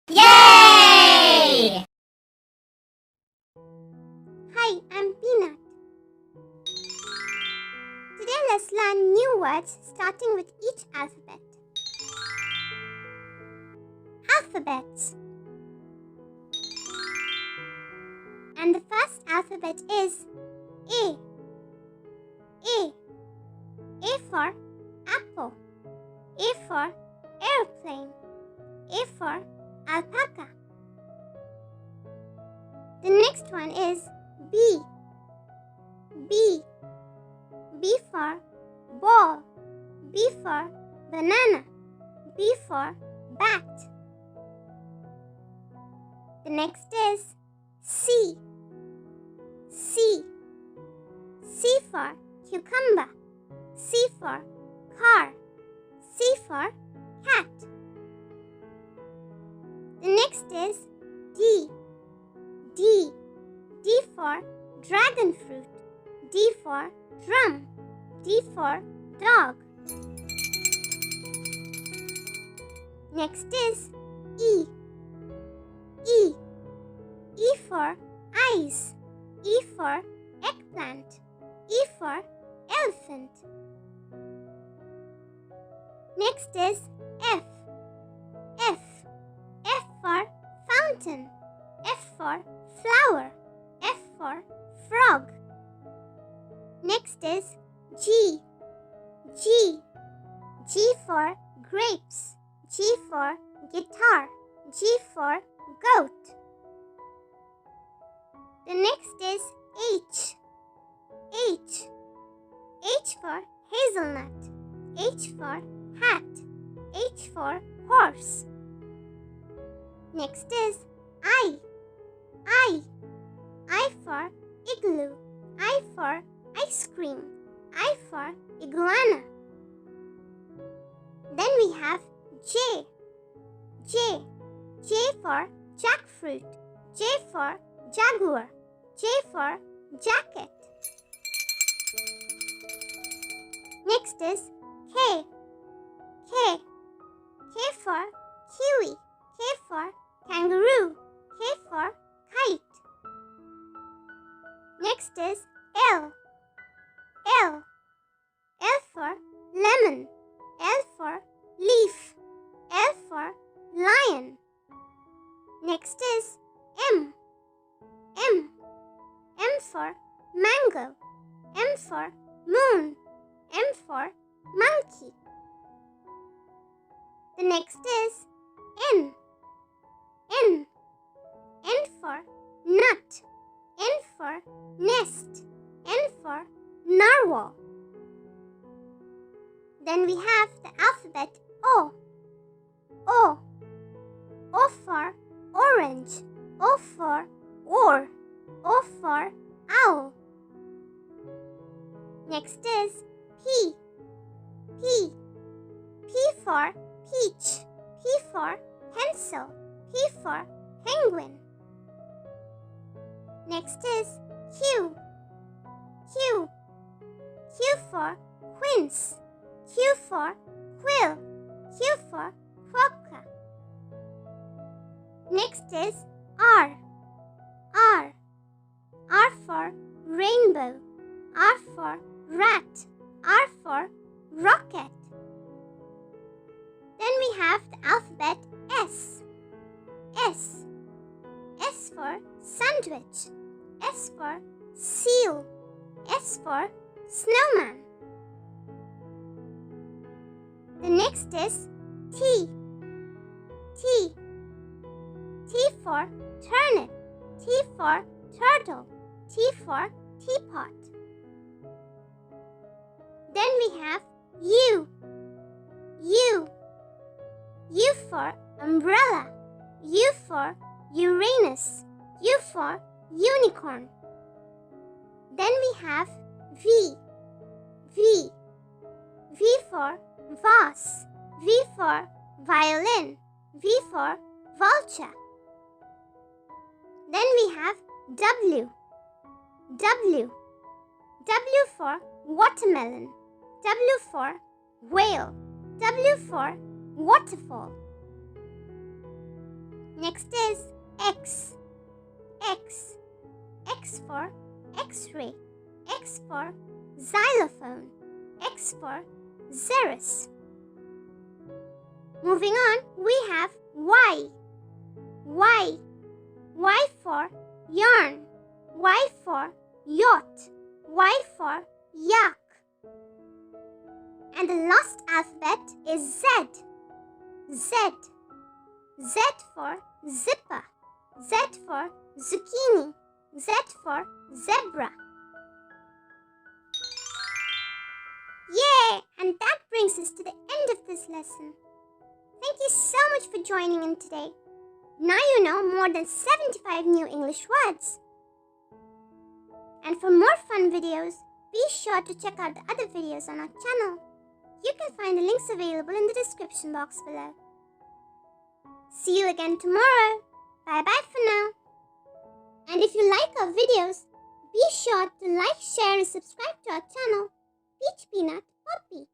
Yay! Hi, I'm Peanut. Today let's learn new words starting with each alphabet. Alphabets. And the first alphabet is A. A. A for apple. A for airplane. A for alpaca. The next one is B. B. B for ball. B for banana. B for bat. The next is C. C. C for cucumber. C for car. C for cat. The next is D. D. D for dragon fruit. D for drum. D for dog. Next is E. E. E for eyes. E for eggplant. E for elephant. Next is F. F. F for fountain. F for flower. F for frog. Next is G. G. G for grapes. G for guitar. G for goat. The next is H. H. H for hazelnut. H for hat. H for horse. Next is I. I. I for igloo. I for ice cream. I for iguana. Then we have J. J. J for jackfruit. J for jaguar. J for jacket. Next is K. K. K for kiwi. K for kangaroo. K for kite. Next is L. L. L for lemon. L for leaf. L for lion. Next is M. M. M for mango. M for moon. M for monkey. The next is N. N. N for nut. N for nest. N for narwhal. Then we have the alphabet O. O. O for orange. O for oar. O for owl. Next is P. P. P for peach. P for pencil. P for penguin. Next is Q. Q. Q for quince. Q for quill. Q for quokka. Next is R. R. R for rainbow. R for rat. R for rocket. Then we have the alphabet S. S. S for sandwich. S for seal. S for snowman. The next is T. T. T for turnip. T for turtle. T for teapot. Then we have U. U. U for umbrella. U for Uranus. U for unicorn. Then we have V. V. V for vase. V for violin. V for vulture. Then we have W. W. W for watermelon. W for whale. W for waterfall. Next is X. X. X for X-ray. X for xylophone. X for xeris. Moving on, we have Y. Y. Y for yarn. Y for yacht. Y for yak. And the last alphabet is Z. Z. Z for zipper. Z for zucchini. Z for zebra. Yay! And that brings us to the end of this lesson. Thank you so much for joining in today. Now you know more than 75 new English words. And for more fun videos, be sure to check out the other videos on our channel. You can find the links available in the description box below. See you again tomorrow. Bye bye for now. And if you like our videos, be sure to like, share and subscribe to our channel, Peach Peanut Poppy.